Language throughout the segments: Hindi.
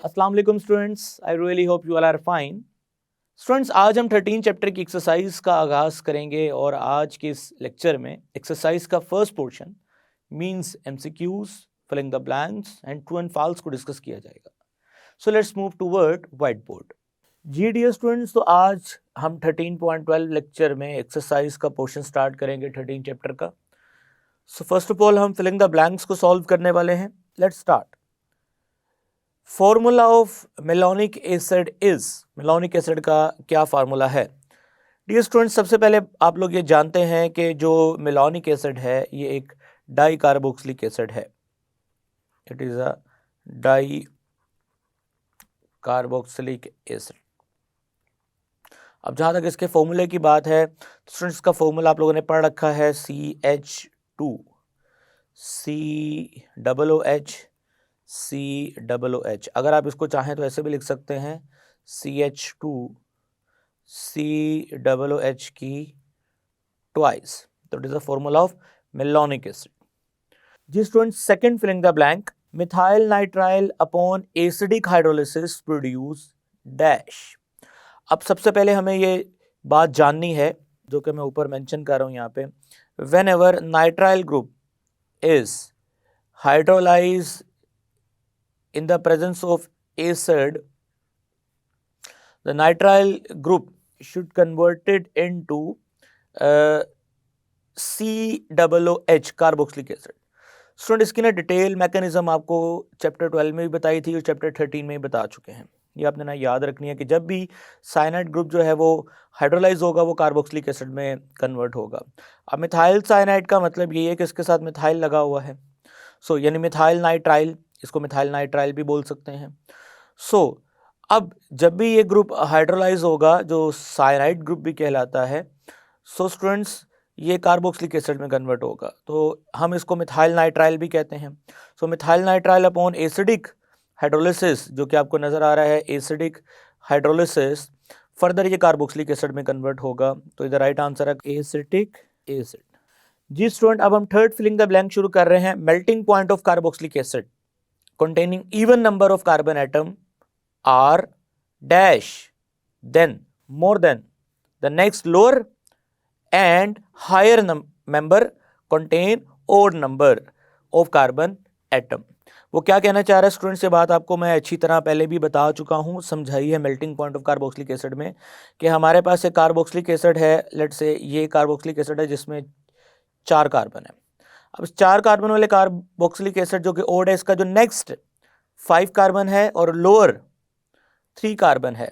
अस्सलाम वालेकुम students, I really hope you all are fine. Students, आज हम 13 चैप्टर की एक्सरसाइज का आगाज़ करेंगे और आज के इस लेक्चर में एक्सरसाइज का first portion means MCQs, filling the blanks and true and false को डिस्कस किया जाएगा। So let's move toward white board. जी डियर स्टूडेंट्स, तो आज हम 13.12 लेक्चर में एक्सरसाइज का पोर्शन स्टार्ट करेंगे 13 चैप्टर का। सो फर्स्ट ऑफ ऑल हम फिलिंग द ब्लैंक्स को सॉल्व करने वाले हैं। Let's start. Formula of malonic acid is, malonic acid का क्या फार्मूला है? डियर स्टूडेंट्स, सबसे पहले आप लोग ये जानते हैं कि जो मेलोनिक एसिड है ये एक डाई कार्बोक्सिलिक एसिड है। It is a di carboxylic acid. अब जहाँ तक इसके फॉर्मूले की बात है तो स्टूडेंट्स इसका फॉर्मूला आप लोगों ने पढ़ रखा है, CH2 COOH। अगर आप इसको चाहें तो ऐसे भी लिख सकते हैं CH2 COOH की ट्वाइस। तो it is the formula of malonic acid. जी students, second filling the blank, methyl nitrile upon acidic hydrolysis produce dash. अब सबसे पहले हमें ये बात जाननी है जो कि मैं ऊपर मेंशन कर रहा हूँ यहाँ पे, when ever nitrile group is hydrolyse in the presence of acid, the nitrile group should convert it into COOH carboxylic acid. Student, इसकी ना डिटेल मैकेनिज्म आपको चैप्टर 12 में भी बताई थी और चैप्टर 13 में भी बता चुके हैं। ये आपने ना याद रखनी है कि जब भी साइनाइड ग्रुप जो है वो हाइड्रोलाइज होगा वो कार्बोक्सिलिक एसिड में कन्वर्ट होगा। अब मिथाइल साइनाइड का मतलब ये है कि इसके साथ मिथाइल लगा हुआ है, सो यानी मिथाइल नाइट्राइल, इसको मिथाइल नाइट्राइल भी बोल सकते हैं। सो अब जब भी ये ग्रुप हाइड्रोलाइज होगा जो साइनाइड ग्रुप भी कहलाता है, सो स्टूडेंट्स ये कार्बोक्सिलिक एसिड में कन्वर्ट होगा, तो हम इसको मिथाइल नाइट्राइल भी कहते हैं। So methyl nitrile upon acidic hydrolysis, जो कि आपको नजर आ रहा है एसिडिक हाइड्रोलिसिस, फर्दर ये कार्बोक्सिलिक एसिड में कन्वर्ट होगा। तो इधर राइट आंसर है एसिटिक एसिड। जी स्टूडेंट, अब हम थर्ड फिलिंग द ब्लैंक शुरू कर रहे हैं। Melting point of carboxylic acid containing even number of carbon atom are dash, then more than the next lower and higher member contain odd number of carbon atom। वो क्या कहना चाह रहा है स्टूडेंट्स, ये बात आपको मैं अच्छी तरह पहले भी बता चुका हूँ, समझाई है melting point of carboxylic acid में कि हमारे पास एक कार्बोक्सिलिक एसिड है, लेट से ये कार्बोक्सिलिक एसिड है जिसमें 4 कार्बन है। अब 4 कार्बन वाले कार्बोक्सिलिक एसिड जो कि ओड है, इसका जो नेक्स्ट 5 कार्बन है और लोअर 3 कार्बन है।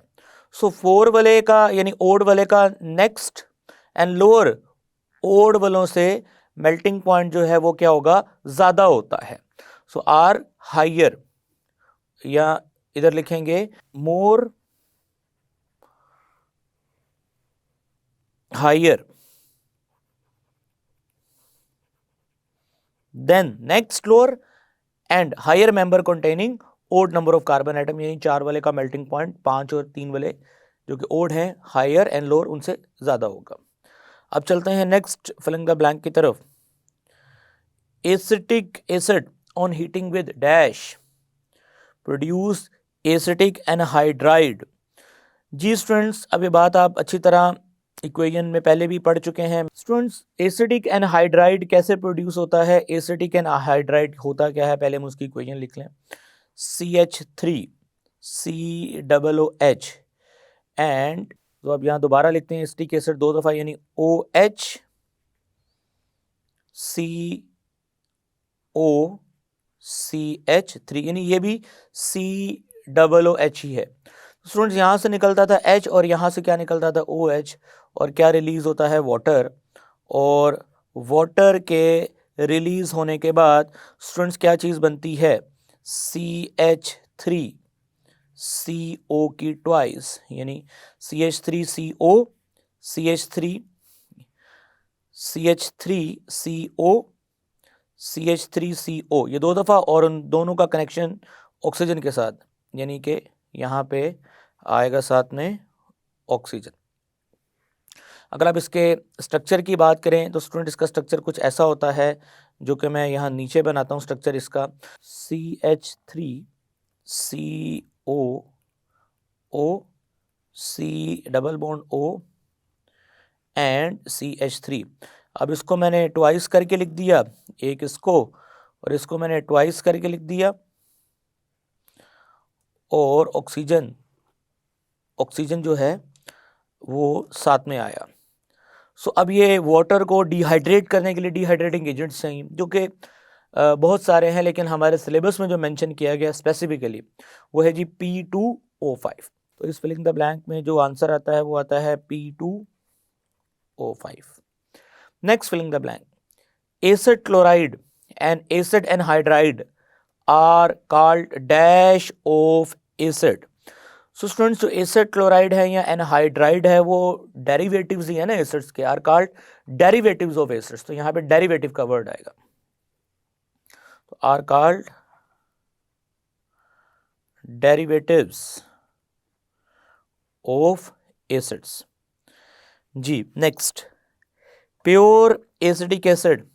सो 4 वाले का यानी ओड वाले का नेक्स्ट एंड लोअर ओड वालों से मेल्टिंग पॉइंट जो है वो क्या होगा, ज्यादा होता है। सो आर हायर, या इधर लिखेंगे more higher than next lower and higher member containing odd number of carbon atom. यही 4 वाले का मेल्टिंग पॉइंट 5 और 3 वाले जो कि ओड हैं, हायर एंड लोअर, उनसे ज्यादा होगा। अब चलते हैं नेक्स्ट फिलिंग द ब्लैंक की तरफ। Acetic acid on heating with dash produce acetic anhydride. जी स्टूडेंट्स, अब ये बात आप अच्छी तरह इक्वेशन में पहले भी पढ़ चुके हैं। स्टूडेंट्स, एसिटिक एनहाइड्राइड कैसे प्रोड्यूस होता है? एसिटिक एनहाइड्राइड होता क्या है, पहले हम उसकी इक्वेशन लिख लें। CH3 COOH एंड तो अब यहाँ दोबारा लिखते हैं एसिटिक एसिड 2 दफा, यानी OH COCH3, यानी ये भी COOH ही है। स्टूडेंट्स, यहाँ से निकलता था H और यहाँ से क्या निकलता था OH, और क्या रिलीज होता है, वाटर, और वाटर के रिलीज होने के बाद स्टूडेंट्स क्या चीज़ बनती है, CH3CO की ट्वाइस, यानी CH3CO CH3CO ये 2 दफ़ा, और उन दोनों का कनेक्शन ऑक्सीजन के साथ, यानी कि यहाँ पे आएगा साथ में ऑक्सीजन। अगर आप इसके स्ट्रक्चर की बात करें तो स्टूडेंट इसका स्ट्रक्चर कुछ ऐसा होता है जो कि मैं यहाँ नीचे बनाता हूँ स्ट्रक्चर इसका। CH3 O, O, C double bond O and CH3। अब इसको मैंने ट्वाइस करके लिख दिया, एक इसको और इसको मैंने ट्वाइस करके लिख दिया, और ऑक्सीजन जो है वो साथ में आया। सो अब ये वाटर को डिहाइड्रेट करने के लिए डिहाइड्रेटिंग एजेंट्स चाहिए, जो कि बहुत सारे हैं, लेकिन हमारे सिलेबस में जो मेंशन किया गया स्पेसिफिकली वो है जी P2O5। तो इस फिलिंग द ब्लैंक में जो आंसर आता है वो आता है P2O5। Next filling the blank, acid chloride and acid anhydride are called dash of acid. So students, जो एसिड क्लोराइड है या एनहाइड्राइड है वो डेरिवेटिव्स ही है ना एसिड्स के, are called derivatives of acids. तो यहाँ पे डेरिवेटिव का वर्ड आएगा, तो are called derivatives of acids जी। Next, pure acidic acid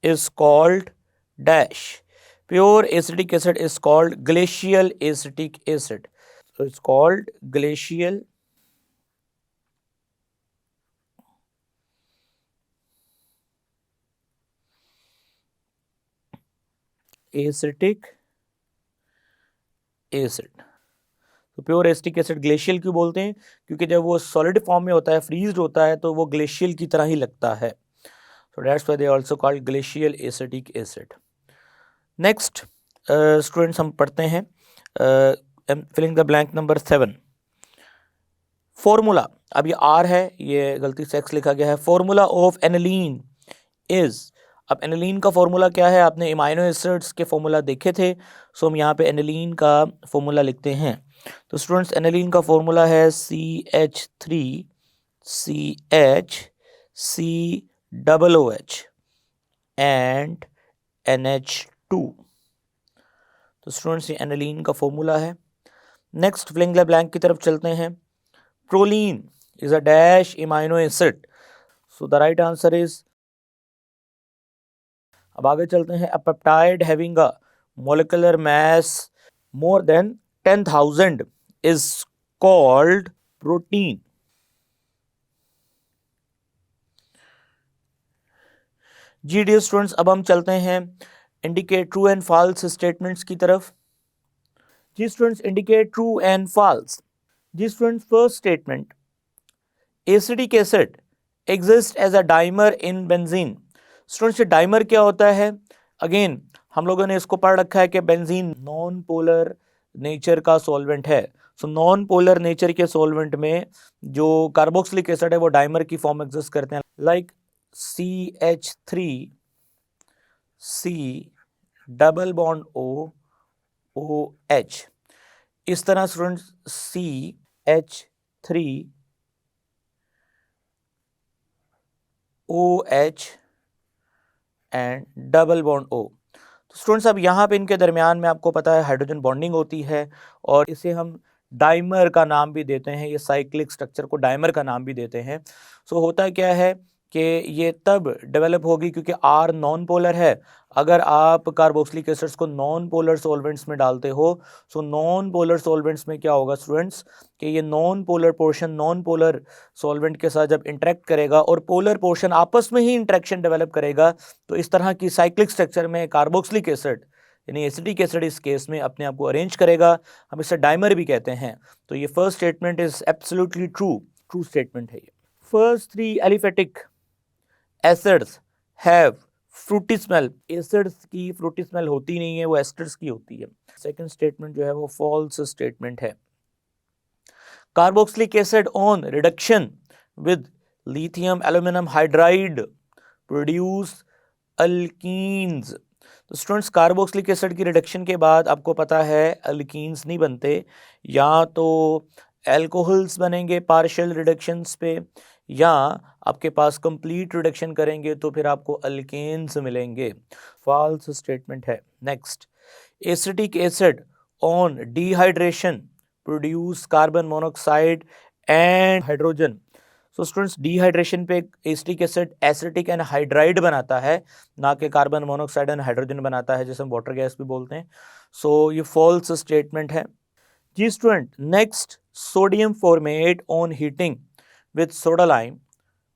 is called dash. Pure acidic acid is called glacial acetic acid. So it's called glacial acetic acid. तो प्योर एसिटिक एसिड ग्लेशियल क्यों बोलते हैं? क्योंकि जब वो सॉलिड फॉर्म में होता है, फ्रीज्ड होता है, तो वो ग्लेशियल की तरह ही लगता है। So that's why they are also called glacial acetic acid. Next, students हम पढ़ते हैं filling the blank number 7. Formula, अब ये R है, ये गलती से X लिखा गया है। फॉर्मूला ऑफ एनिलीन इज, अब एनिलीन का फॉर्मूला क्या है? आपने इमाइनो एसिड्स के फॉर्मूला देखे थे, सो हम यहाँ पे एनिलीन का फॉर्मूला लिखते हैं। तो स्टूडेंट्स, एनिलीन का फॉर्मूला है CH3CHCOOH एंड NH2। तो स्टूडेंट्स, ये एनिलीन का फॉर्मूला है। नेक्स्ट फिलिंग द ब्लैंक की तरफ चलते हैं। Proline is a dash amino acid. So the right answer is, अब आगे चलते हैं, a peptide having a molecular mass more than 10,000 is called protein. जी डियर स्टूडेंट्स, अब हम चलते हैं indicate true and false statements की तरफ। जी students, indicate true and false. जी students, first statement, acidic acid exist as a dimer in benzene. Students, dimer क्या होता है? अगेन हम लोगों ने इसको पढ़ रखा है कि बेंजीन नॉन पोलर नेचर का सॉल्वेंट है। सो नॉन पोलर नेचर के सॉल्वेंट में जो कार्बोक्सिलिक एसिड है वो डाइमर की फॉर्म एग्जिस्ट करते हैं, like CH3C double bond OH। इस तरह students CH3OH and double bond O। तो स्टूडेंट्स, अब यहाँ पे इनके दरमियान में आपको पता है हाइड्रोजन बॉन्डिंग होती है, और इसे हम डाइमर का नाम भी देते हैं, ये साइक्लिक स्ट्रक्चर को डाइमर का नाम भी देते हैं। सो होता क्या है कि ये तब डेवलप होगी क्योंकि R नॉन पोलर है। अगर आप कार्बोक्सिलिक एसिड्स को नॉन पोलर सॉल्वेंट्स में डालते हो, सो नॉन पोलर सॉल्वेंट्स में क्या होगा स्टूडेंट्स कि ये non polar portion non polar solvent के साथ जब इंटरेक्ट करेगा और पोलर पोर्शन आपस में ही इंटरेक्शन डेवलप करेगा, तो इस तरह की साइक्लिक स्ट्रक्चर में कार्बोक्सिलिक एसिड यानी एसिडिक एसिड इस केस में अपने आप को अरेंज करेगा। हम इसे डाइमर भी कहते हैं। तो ये first statement is absolutely true statement है ये। First 3 aliphatic acids have Frooti smell. Acids की फ्रूटी स्मेल होती नहीं है, वो एस्टर्स की होती है। सेकंड स्टेटमेंट जो है वो फॉल्स स्टेटमेंट है। Carboxylic acid on reduction with lithium aluminium hydride produce alkenes. तो स्टूडेंट्स, कार्बोक्सिलिक एसिड की रिडक्शन के बाद आपको पता है अल्कीन्स नहीं बनते, या तो एल्कोहल्स बनेंगे पार्शियल रिडक्शंस पे, या आपके पास कंप्लीट रिडक्शन करेंगे तो फिर आपको अल्केन्स मिलेंगे। फॉल्स स्टेटमेंट है। Next, acetic acid on dehydration produce carbon monoxide and hydrogen. So students, dehydration पे acetic acid acetic anhydride बनाता है, ना कि कार्बन मोनोऑक्साइड एंड हाइड्रोजन बनाता है, जिसे हम वाटर गैस भी बोलते हैं। सो ये फॉल्स स्टेटमेंट है। जी student, next sodium formate on heating with soda lime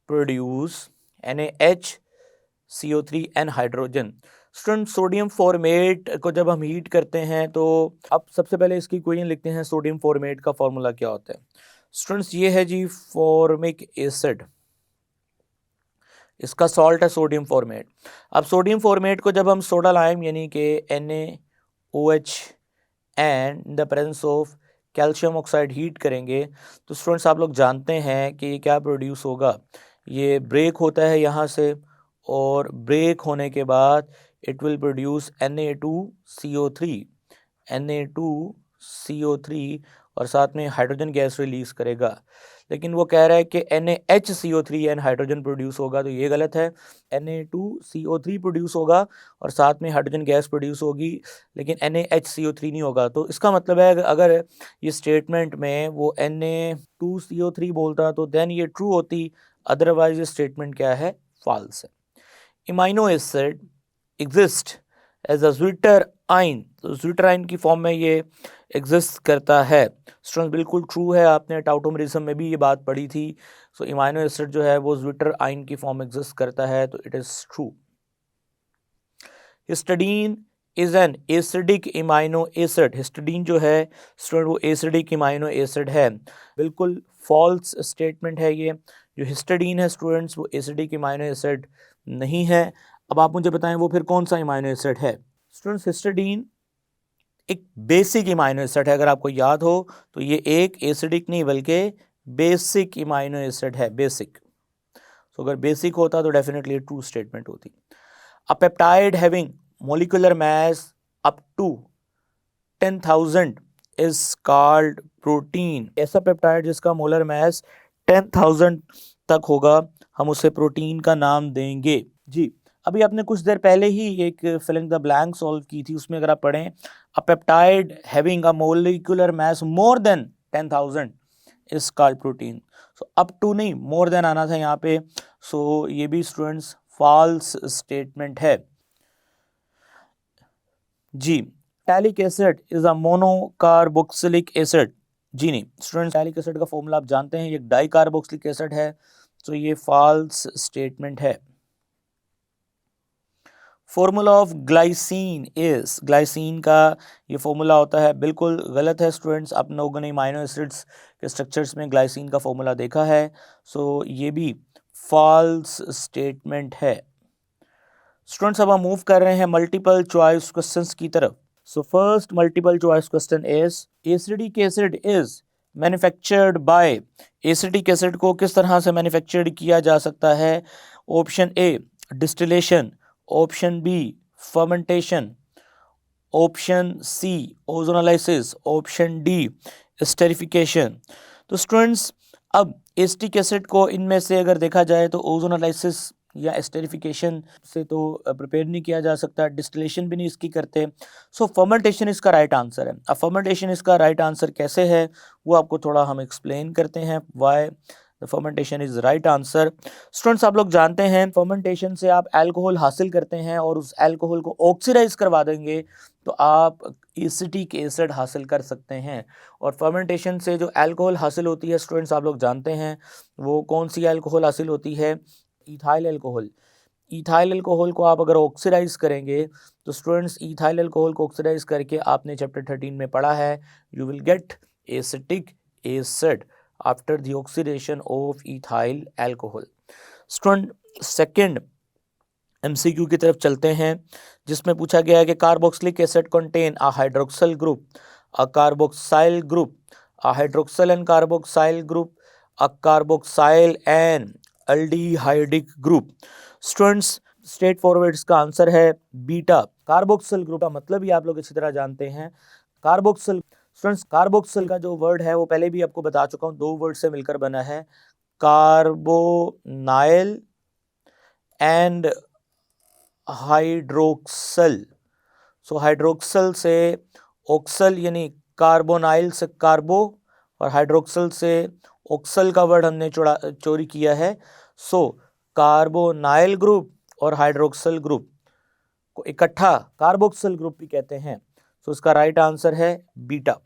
produce NaHCO3 and hydrogen. Student, sodium formate को जब हम हीट करते हैं तो अब सबसे पहले इसकी इक्वेशन लिखते हैं। सोडियम फॉर्मेट का फॉर्मूला क्या होता है स्टूडेंट्स? ये है जी फॉर्मिक एसिड, इसका सॉल्ट है सोडियम फॉर्मेट। अब सोडियम फॉर्मेट को जब हम सोडा लाइम यानी कि NaOH and in the presence of calcium oxide heat करेंगे तो स्टूडेंट्स आप लोग जानते हैं कि ये क्या प्रोड्यूस होगा। ये ब्रेक होता है यहाँ से और ब्रेक होने के बाद इट विल प्रोड्यूस Na2CO3 और साथ में हाइड्रोजन गैस रिलीज करेगा। लेकिन वो कह रहा है कि NaHCO3 एंड हाइड्रोजन प्रोड्यूस होगा, तो ये गलत है। Na2CO3 प्रोड्यूस होगा और साथ में हाइड्रोजन गैस प्रोड्यूस होगी, लेकिन NaHCO3 नहीं होगा। तो इसका मतलब है अगर ये स्टेटमेंट में वो Na2CO3 बोलता तो देन ये ट्रू होती, अदरवाइज ये स्टेटमेंट क्या है, फॉल्स है। Amino acid exist as a zwitterion, तो ज्विटर आइन की फॉर्म में ये एग्जिस्ट करता है। स्टूडेंट्स बिल्कुल ट्रू है, आपने टाउटोमरिज्म में भी ये बात पढ़ी थी। सो इमाइनो एसिड जो है वो ज्विटर आइन की फॉर्म एग्जिस्ट करता है, तो it is true. Histidine is an acidic amino acid, histidine जो है स्टूडेंट वो एसिडिक इमाइनो एसिड है, बिल्कुल फॉल्स स्टेटमेंट है ये। जो हिस्टडीन है स्टूडेंट्स वो एसिडिक इमाइनो एसिड नहीं है। अब आप मुझे बताएं वो फिर कौन सा इमाइनो एसिड है। स्टूडेंट्स तो एक बेसिक इमाइनो एसिड है, अगर आपको याद हो तो ये एक एसिडिक नहीं बल्कि बेसिक इमाइनो एसिड है, बेसिक। तो अगर बेसिक होता तो डेफिनेटली ट्रू स्टेटमेंट होती। A peptide having molecular mass up to 10,000 is called protein. ऐसा पेप्टाइड जिसका मोलर मास 10,000 तक होगा हम उसे प्रोटीन का नाम देंगे। जी, अभी आपने कुछ देर पहले ही एक फिलिंग द ब्लैंक सॉल्व की थी, उसमें अगर आप पढ़ें a peptide having a molecular mass more than 10,000 is called protein. So up to नहीं, मोर देन आना था यहाँ पे। सो ये भी स्टूडेंट्स फॉल्स स्टेटमेंट है। जी, phthalic acid is a monocarboxylic acid. जी नहीं स्टूडेंट्स, टैलिक एसिड का फॉर्मूला आप जानते हैं, ये डाइकार्बोक्सिलिक एसिड है, तो ये फॉल्स स्टेटमेंट है। Formula of glycine is, glycine का ये फॉर्मूला होता है, बिल्कुल गलत है स्टूडेंट्स। आप लोगों ने अमीनो एसिड्स के स्ट्रक्चर्स में ग्लाइसिन का फॉर्मूला देखा है, सो ये भी फॉल्स स्टेटमेंट है। स्टूडेंट्स अब हम मूव कर रहे हैं मल्टीपल चॉइस क्वेश्चंस की तरफ। So first multiple choice question is acidic acid is manufactured by, acidic acid को किस तरह से मैन्युफैक्चर्ड किया जा सकता है? Option A distillation, option B fermentation, option C ozonolysis, option D esterification. तो स्टूडेंट्स अब एसिटिक एसिड को इनमें से अगर देखा जाए तो ओजोनालिसिस या एस्टेरिफिकेशन से तो प्रिपेयर नहीं किया जा सकता, डिस्टिलेशन भी नहीं इसकी करते। सो फर्मेंटेशन इसका राइट आंसर है। अब फर्मेंटेशन इसका राइट आंसर कैसे है वो आपको थोड़ा हम एक्सप्लेन करते हैं, why the fermentation is right answer. Students आप लोग जानते हैं फर्मेंटेशन से आप अल्कोहल हासिल करते हैं और उस अल्कोहल को ऑक्सीडाइज करवा देंगे तो आप एसिटिक एसिड हासिल कर सकते हैं। और फर्मेंटेशन से जो अल्कोहल हासिल होती है स्टूडेंट्स आप लोग जानते हैं वो कौन सी अल्कोहल हासिल होती है? Ethyl alcohol. इथाइल अल्कोहल को आप अगर ऑक्सीडाइज करेंगे तो स्टूडेंट्स इथाइल अल्कोहल को ऑक्सीडाइज करके आपने चैप्टर 13 में पढ़ा है, you will get acetic acid after the oxidation of ethyl alcohol. Student second MCQ की तरफ चलते हैं जिसमें पूछा गया है कि carboxylic acid contain a hydroxyl group, a carboxyl group, a hydroxyl and carboxyl group, a carboxyl and aldehydic group. Students straight forward इसका आंसर है बीटा। कार्बोक्सिल ग्रुप का मतलब ही आप लोग अच्छी तरह जानते हैं। कार्बोक्सिल, स्टूडेंट्स कार्बोक्सिल का जो वर्ड है वो पहले भी आपको बता चुका हूँ, दो वर्ड से मिलकर बना है, carbonyl and hydroxyl. So hydroxyl से ऑक्सल यानी कार्बोनाइल से कार्बो और हाइड्रोक्सल से ऑक्सल का वर्ड हमने चोरी किया है। सो कार्बोनाइल ग्रुप और हाइड्रोक्सल ग्रुप को इकट्ठा कार्बोक्सिल ग्रुप भी कहते हैं। सो इसका राइट आंसर है बीटा।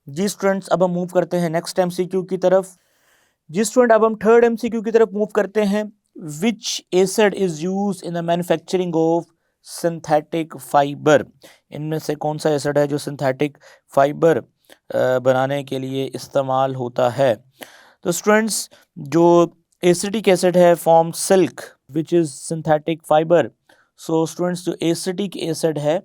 जी स्टूडेंट्स, अब हम मूव करते हैं नेक्स्ट एमसीक्यू की तरफ। जी स्टूडेंट, अब हम थर्ड एमसीक्यू की तरफ मूव करते हैं। विच acid is use in the manufacturing of synthetic fibre? इनमें से कौन सा एसिड है जो सिंथेटिक फाइबर बनाने के लिए इस्तेमाल होता है? तो स्टूडेंट्स, जो एसिटिक एसिड है form silk which is synthetic fibre. So students, जो एसिटिक एसिड है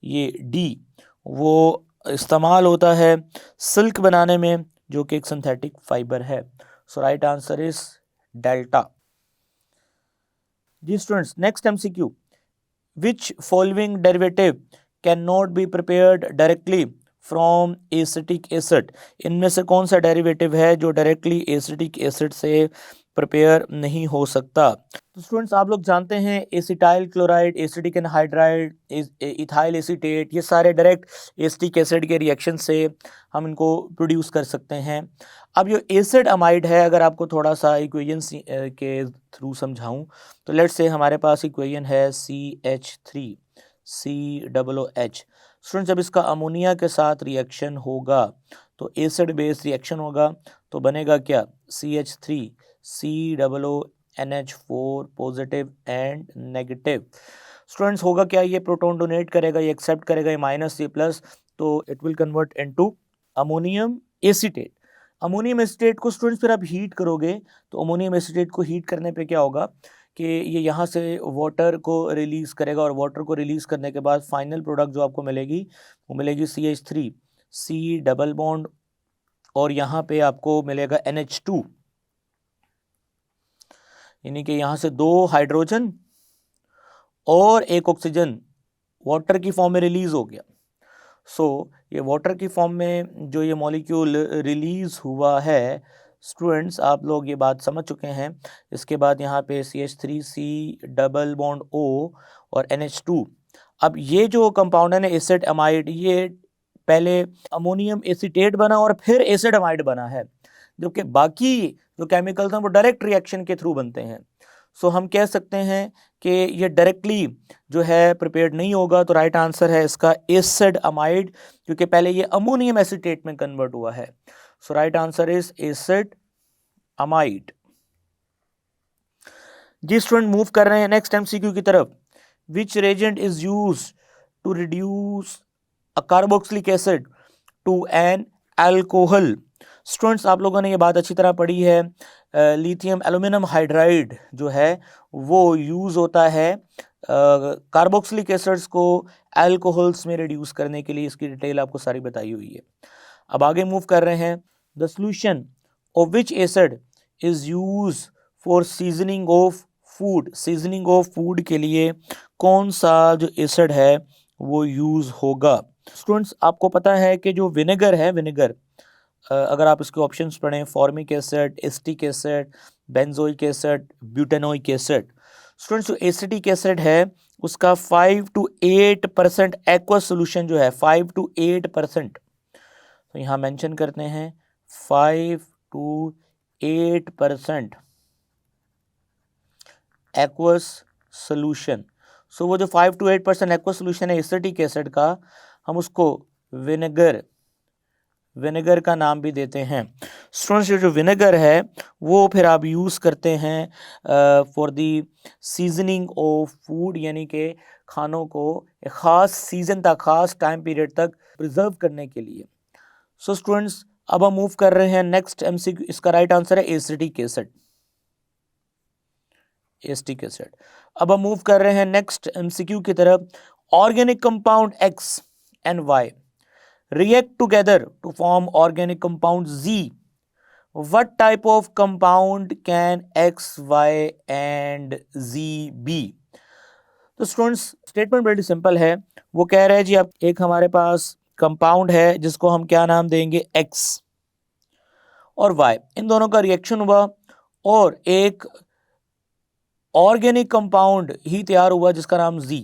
ये डी, वो इस्तेमाल होता है सिल्क बनाने में, जो कि एक सिंथेटिक फाइबर है। So right answer is delta. जी students, next MCQ. Which following derivative can not be prepared directly from acetic acid? इनमें से कौन सा डेरिवेटिव है जो डायरेक्टली एसिटिक एसिड से प्रिपेयर नहीं हो सकता? तो स्टूडेंट्स, आप लोग जानते हैं acetyl chloride, acetic anhydride, ethyl acetate, ये सारे डायरेक्ट एसिटिक एसिड के रिएक्शन से हम इनको प्रोड्यूस कर सकते हैं। अब ये एसिड अमाइड है, अगर आपको थोड़ा सा इक्वेशन के थ्रू समझाऊं तो लेट्स से हमारे पास इक्वेशन है CH3 COOH। स्टूडेंट, जब इसका अमोनिया के साथ रिएक्शन होगा तो एसिड बेस रिएक्शन होगा, तो बनेगा क्या? CH3 COONH4 positive and negative. Students, होगा क्या? ये प्रोटॉन डोनेट करेगा, ये एक्सेप्ट करेगा, ये माइनस ये प्लस, तो it will convert into ammonium acetate. Ammonium acetate को स्टूडेंट्स फिर आप हीट करोगे, तो अमोनियम एसीटेट को हीट करने पे क्या होगा कि ये यहाँ से वाटर को रिलीज़ करेगा, और वाटर को रिलीज़ करने के बाद फाइनल प्रोडक्ट जो आपको मिलेगी वो मिलेगी CH3 C डबल बॉन्ड, और यहाँ पे आपको मिलेगा NH2, यानी कि यहाँ से 2 हाइड्रोजन और 1 ऑक्सीजन वाटर की फॉर्म में रिलीज हो गया। सो ये वाटर की फॉर्म में जो ये मॉलिक्यूल रिलीज हुआ है, स्टूडेंट्स आप लोग ये बात समझ चुके हैं। इसके बाद यहाँ पे CH3 C double bond O और NH2। अब ये जो कंपाउंड है ना एसिड अमाइड, ये पहले अमोनियम एसीटेट बना और फिर एसिड अमाइड बना है, जबकि बाकी जो केमिकल्स हैं वो डायरेक्ट रिएक्शन के थ्रू बनते हैं। सो हम कह सकते हैं कि ये डायरेक्टली जो है प्रिपेयर्ड नहीं होगा, तो राइट आंसर है इसका एसिड अमाइड, क्योंकि पहले ये अमोनियम एसीटेट में कन्वर्ट हुआ है। So right answer is acid amide. जी स्टूडेंट, मूव कर रहे हैं नेक्स्ट एमसीक्यू की तरफ। Which reagent is use to reduce a carboxylic acid to an alcohol? Students, आप लोगों ने ये बात अच्छी तरह पढ़ी है, लिथियम एल्यूमिनियम हाइड्राइड जो है वो यूज़ होता है कार्बोक्सिलिक एसिड्स को अल्कोहल्स में रिड्यूस करने के लिए। इसकी डिटेल आपको सारी बताई हुई है। अब आगे मूव कर रहे हैं। The solution of which acid is use for seasoning of food? Seasoning of food के लिए कौन सा जो एसिड है वो यूज होगा? स्टूडेंट्स, आपको पता है कि जो विनेगर है, विनेगर अगर आप इसके ऑप्शंस पढ़ें, formic acid, acetic acid, benzoic acid, butanoic acid. Students, जो एसिटिक एसिड है उसका 5 to 8% एक्वस सोल्यूशन जो है 5 to 8%, तो यहाँ मेंशन करते हैं 5 to 8% एक्वस सोल्यूशन। सो वो जो 5 to 8% एक्वस सोल्यूशन है एसिटिक एसिड का, हम उसको विनेगर का नाम भी देते हैं। स्टूडेंट्स, जो विनेगर है वो फिर आप यूज़ करते हैं for the seasoning of food, यानी कि खानों को एक ख़ास सीजन तक, ख़ास टाइम पीरियड तक प्रिजर्व करने के लिए। सो स्टूडेंट्स, अब हम मूव कर रहे हैं नेक्स्ट एमसीक्यू। इसका राइट आंसर है एसिटिक एसिड, एसिटिक एसिड। अब हम मूव कर रहे हैं नेक्स्ट एमसीक्यू की तरफ। Organic compound X and Y react together to form organic compound Z. What type of compound can X, Y and Z be? तो स्टूडेंट्स, स्टेटमेंट बड़ी सिंपल है। वो कह रहे हैं जी, अब एक हमारे पास कंपाउंड है जिसको हम क्या नाम देंगे? X और Y, इन दोनों का रिएक्शन हुआ और एक ऑर्गेनिक कंपाउंड ही तैयार हुआ जिसका नाम Z।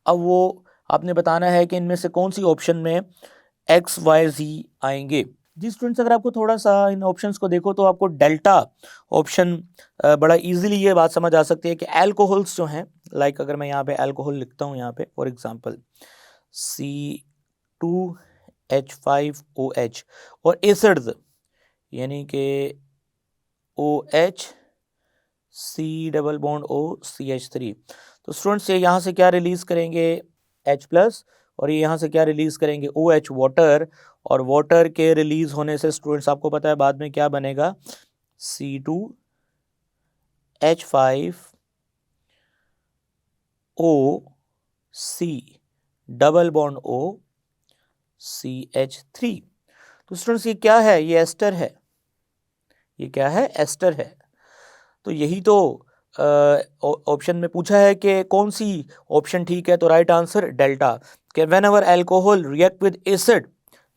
अब वो आपने बताना है कि इनमें से कौन सी ऑप्शन में X, Y, Z आएंगे। जी स्टूडेंट्स, अगर आपको थोड़ा सा इन ऑप्शंस को देखो तो आपको डेल्टा ऑप्शन बड़ा इजीली ये बात समझ आ सकती है कि अल्कोहल्स जो हैं, लाइक अगर मैं यहाँ पे अल्कोहल लिखता हूँ, यहाँ पे फॉर एग्जांपल H5OH और एसिड्स यानी कि OH C double bond O CH3। तो स्टूडेंट्स ये यहाँ से क्या रिलीज करेंगे H+ और ये यहाँ से क्या रिलीज करेंगे OH वाटर, और वाटर के रिलीज होने से स्टूडेंट्स आपको पता है बाद में क्या बनेगा C2H5OC double bond O CH3। तो स्टूडेंट्स ये क्या है, ये एस्टर है, ये क्या है एस्टर है। तो यही तो ऑप्शन में पूछा है कि कौन सी ऑप्शन ठीक है, तो राइट आंसर डेल्टा, कि whenever alcohol react with acid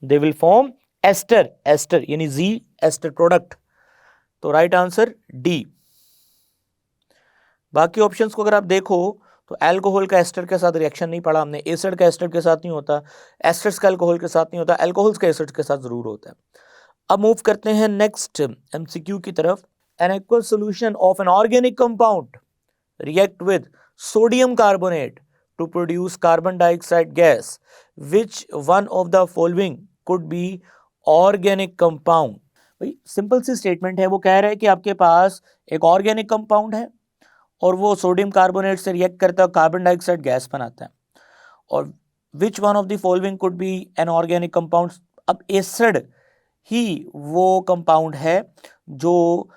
they will form ester, ester यानी जी एस्टर प्रोडक्ट। तो राइट आंसर डी। बाकी ऑप्शंस को अगर आप देखो तो अल्कोहल का एस्टर के साथ रिएक्शन नहीं पढ़ा हमने, एसिड का एस्टर के साथ नहीं होता, एस्टर्स का अल्कोहल के साथ नहीं होता, अल्कोहल्स का एसिड के साथ जरूर होता है। अब मूव करते हैं नेक्स्ट एमसीक्यू की तरफ। An aqueous solution of an organic compound react with sodium carbonate to produce carbon dioxide gas. Which one of the following could be organic compound? भाई सिंपल सी स्टेटमेंट है, वो कह रहे हैं कि आपके पास एक ऑर्गेनिक कंपाउंड है और वो सोडियम कार्बोनेट से रिएक्ट करता है, कार्बन डाइऑक्साइड गैस बनाता है, और which one of the following could be an organic compound. अब एसिड ही वो कंपाउंड है जो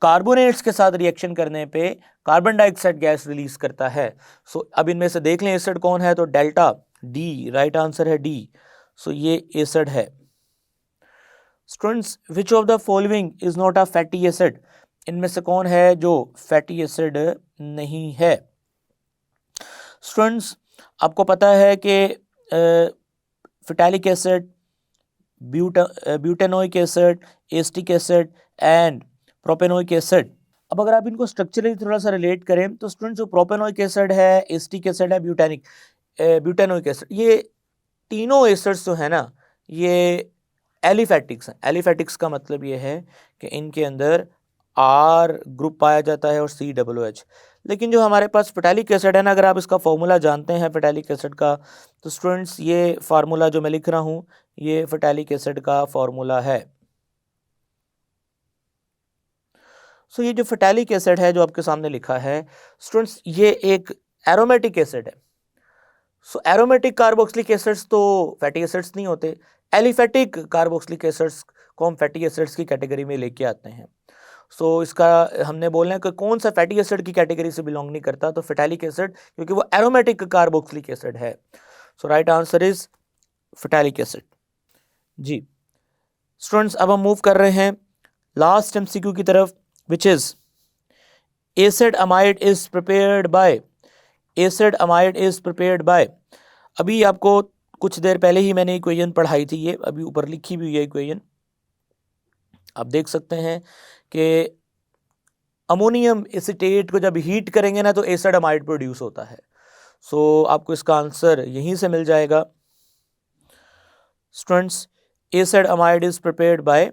कार्बोनेट्स के साथ रिएक्शन करने पे कार्बन डाइऑक्साइड गैस रिलीज करता है। सो अब इनमें से देख लें एसिड कौन है, तो डेल्टा डी, राइट आंसर है डी। सो ये एसिड है। Students which of the following is not a fatty acid, इनमें से कौन है जो फैटी एसिड नहीं है। स्टूडेंट्स आपको पता है कि phthalic acid, butanoic acid, acetic acid and propanoic acid. अब अगर आप इनको स्ट्रक्चरली थोड़ा सा रिलेट करें तो स्टूडेंट्स जो प्रोपेनोइक एसिड है, एस्टिक एसिड है, ब्यूटेनोइक एसिड, ये तीनों एसिड्स जो है ना ये एलिफैटिक्स हैं। एलिफैटिक्स का मतलब ये है कि इनके अंदर R ग्रुप पाया जाता है और COOH। लेकिन जो हमारे पास फिटैलिक एसिड है ना, अगर आप इसका फॉर्मूला जानते हैं फिटैलिक एसिड का, तो स्टूडेंट्स ये फार्मूला जो मैं लिख रहा हूँ ये फिटैलिक एसिड का फॉर्मूला है। सो ये जो फिटैलिक एसिड है जो आपके सामने लिखा है स्टूडेंट्स, ये एक एरोमेटिक एसिड है। सो एरोमेटिक कार्बोक्सिलिक एसिड्स तो फैटी एसिड्स नहीं होते, एलिफैटिक कार्बोक्सिलिक एसिड्स को हम फैटी एसिड्स की कैटेगरी में लेके आते हैं। सो इसका हमने बोलना है कि कौन सा फैटी एसिड की कैटेगरी से बिलोंग नहीं करता, तो फिटैलिक एसिड, क्योंकि वो एरोमेटिक कार्बोक्सिलिक एसिड है। So right answer is phthalic acid जी। स्टूडेंट्स अब हम मूव कर रहे हैं लास्ट एमसीक्यू की तरफ, which is acid amide is prepared by, acid amide is prepared by। अभी आपको कुछ देर पहले ही मैंने इक्वेशन पढ़ाई थी, ये अभी ऊपर लिखी भी हुई है इक्वेशन, आप देख सकते हैं कि अमोनियम एसीटेट को जब हीट करेंगे ना तो एसिड अमाइड प्रोड्यूस होता है। सो आपको इसका आंसर यहीं से मिल जाएगा। Students acid amide is prepared by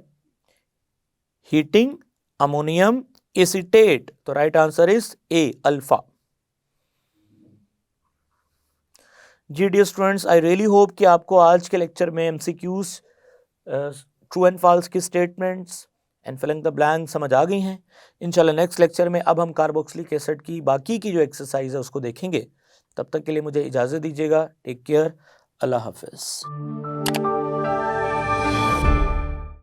heating ammonium acetate, तो right answer is a alpha. जी dear students, I really hope कि आपको आज के लेक्चर में एमसीक्यूज, ट्रू एंड फॉल्स की statements and filling the blank समझ आ गई हैं। इंशाल्लाह नेक्स्ट लेक्चर में अब हम कार्बोक्सिलिक एसिड की बाकी की जो एक्सरसाइज है उसको देखेंगे। तब तक के लिए मुझे इजाज़त दीजिएगा। टेक केयर, अल्लाह हाफिज़।